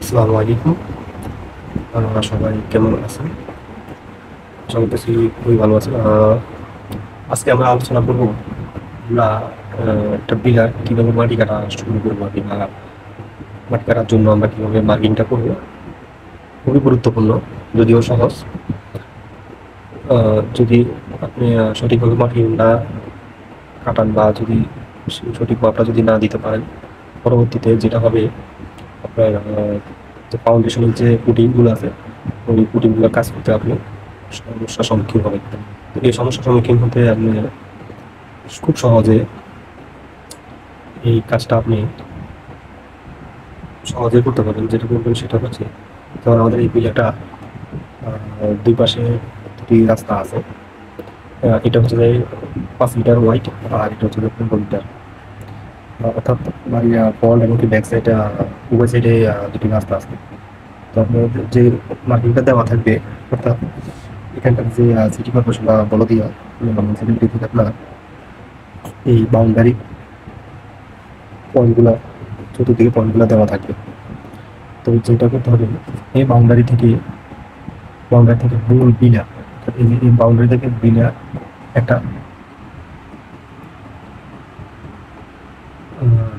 আসসালামু আলাইকুম। আপনারা সবাই কেমন আছেন? আশা করতেছি খুবই ভালো আছেন। আজকে আমরা আলোচনা করব আমরা একটা বিঘা কীভাবে মাটি কাটা শুরু করবো আর কি, বা মাটি কাটার জন্য আমরা কীভাবে মার্কিংটা করবো। খুবই গুরুত্বপূর্ণ, যদিও সহজ। যদি আপনি সঠিকভাবে মাটি না কাটান বা যদি সঠিক মাপটা যদি না দিতে পারেন, পরবর্তীতে যেটা হবে আপনার যে ফাউন্ডেশনের যে পুটিংগুলো আছে, ওই পুটিংগুলো কাজ করতে আপনি সমস্যার সম্মুখীন হবেন। তো এই সমস্যার সম্মুখীন হতে আপনি খুব সহজে এই কাজটা আপনি সহজে করতে পারেন। যেটা করবেন সেটা হচ্ছে, যেমন আমাদের এই বিলটা দুই পাশে দুটি রাস্তা আছে। এটা হচ্ছে যে 5 মিটার ওয়াইড, আর এটা হচ্ছে যে 15 মিটার। অর্থাৎ বাড়ির ফ্রন্ট এবং কি ব্যাক সাইডে উভয় সাইডে দুটি রাস্তা আছে। তো আপনার যে মার্কিংটা দেওয়া থাকবে, অর্থাৎ এখানকার যে সিটি কর্পোরেশন বা বলদিয়া মিউনিসিপ্যালিটি থেকে আপনার এই বাউন্ডারি পয়েন্টগুলো, চতুর্দিকে পয়েন্টগুলো দেওয়া থাকবে। তো যেটা করতে হবে, এই বাউন্ডারি থেকে মূল বিলা, এই বাউন্ডারি থেকে বিলা একটা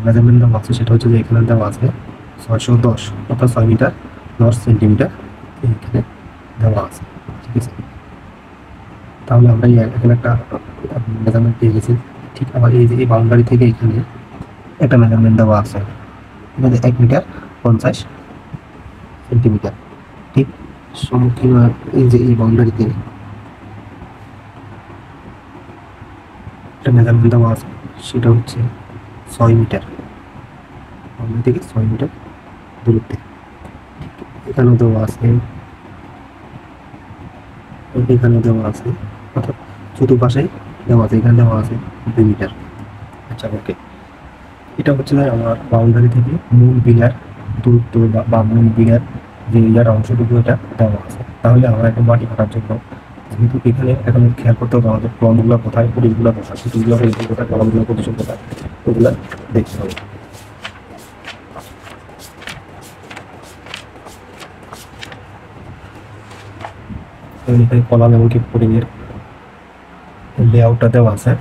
মেজারমেন্ট দেওয়া আছে। সেটা হচ্ছে যে এখানে দেওয়া আছে 610, অর্থাৎ 6 মিটার 10 সেন্টিমিটার এখানে দেওয়া আছে। ঠিক আছে, তাহলে আমরা এখানে একটা মেজারমেন্ট পেয়ে গেছি। ঠিক আবার এই যে এই বাউন্ডারি থেকে এখানে একটা মেজারমেন্ট দেওয়া আছে, 1 মিটার 50 সেন্টিমিটার। ঠিক সম্মুখীন এই যে এই বাউন্ডারিতে একটা মেজারমেন্ট দেওয়া আছে, সেটা হচ্ছে 6 মিটার, বাউন্ডারি থেকে 6 মিটার দূরত্বে। এখানেও দেওয়া আছে, এখানে দেওয়া আছে, অর্থাৎ চতুর্পাশে দেওয়া আছে। এখানে দেওয়া আছে 2 মিটার। আচ্ছা, ওকে। এটা হচ্ছে আমার বাউন্ডারি থেকে মূল বিঘার দূরত্ব বা মূল বিঘার যে ইয়ার অংশটুকু এটা দেওয়া আছে। তাহলে আমরা একটা মাটি কাটার জন্য, যেহেতু এখানে এখন খেয়াল করতে হবে আমাদের কলমগুলো কোথায়, পুটিগুলো কোথায়, পুটিগুলো কোথায়, কলমগুলো পজিশন কোথায়, ওগুলো দেখতে হবে। এখানে কলাম এবং কি পুটিংয়ের লেআউটটা দেওয়া আছে।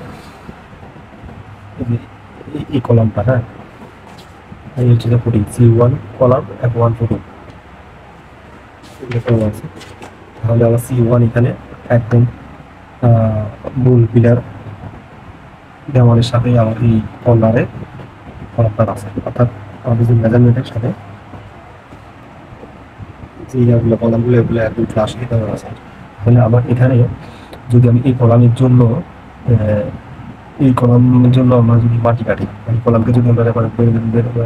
এই কলামটা, হ্যাঁ, এই হচ্ছে যে putting C1 column, F1 putting দেওয়া আছে। তাহলে আমার C1 এখানে একদম মূল পিলার দেওয়ালের সাথে আমার এই কর্নারে কলামটা আছে, অর্থাৎ আমাদের যে মেজারমেন্টের সাথে যে ইয়াগুলো কলামগুলো, এগুলো একদম ফ্লাশ দেওয়া আছে। তাহলে আমার এখানে যদি আমি এই কলামের জন্য আমরা যদি মাটি কাটি, এই কলামকে যদি আমরা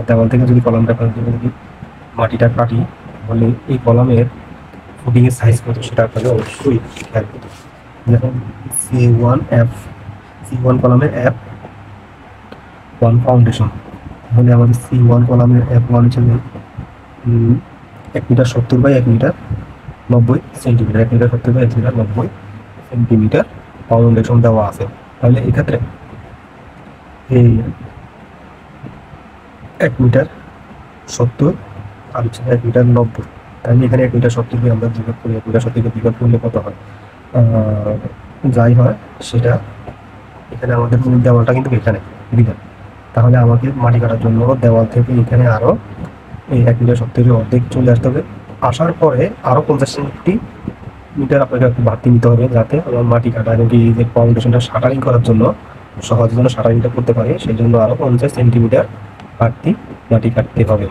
দেওয়াল থেকে যদি কলাম রেফারেন্স জন্য যদি মাটিটা কাটি, তাহলে এই কলামের ফুটিংয়ের সাইজ কত সেটা আপনাকে অবশ্যই খেয়াল করতে হবে। যেমন C1 কলামের F1 ফাউন্ডেশন, তাহলে আমাদের C1 কলামের F1 হিসেবে 1 metre 70 by 1 metre 90 centimetre, 1 metre 70 by 1 metre 90 centimetre foundation দেওয়া আছে। তাহলে এক্ষেত্রে এই 1 মিটার 70 আর হচ্ছে 1 মিটার 90, তাহলে এখানে 1 মিটার 70 দিয়ে আমরা বিভাগ করি, 1 মিটার 70 বিভাগ করলে কত হয়, যাই হয় সেটা। এখানে আমাদের দেওয়ালটা কিন্তু এখানে বিভাগ, তাহলে আমাকে মাটি কাটার জন্য দেওয়াল থেকে এখানে আরও এই 1 মিটার 70 অর্ধেক চলে আসতে হবে। আসার পরে আরও 50 মিটার আপনাকে একটু বাড়তি নিতে হবে, যাতে আমার মাটি কাটা এবং এই যে ফাউন্ডেশনটা শাটারিং করার জন্য সহজে যেন শাটারিংটা করতে পারে, সেই জন্য আরও 50 সেন্টিমিটার বাড়তি মাটি কাটতে হবে।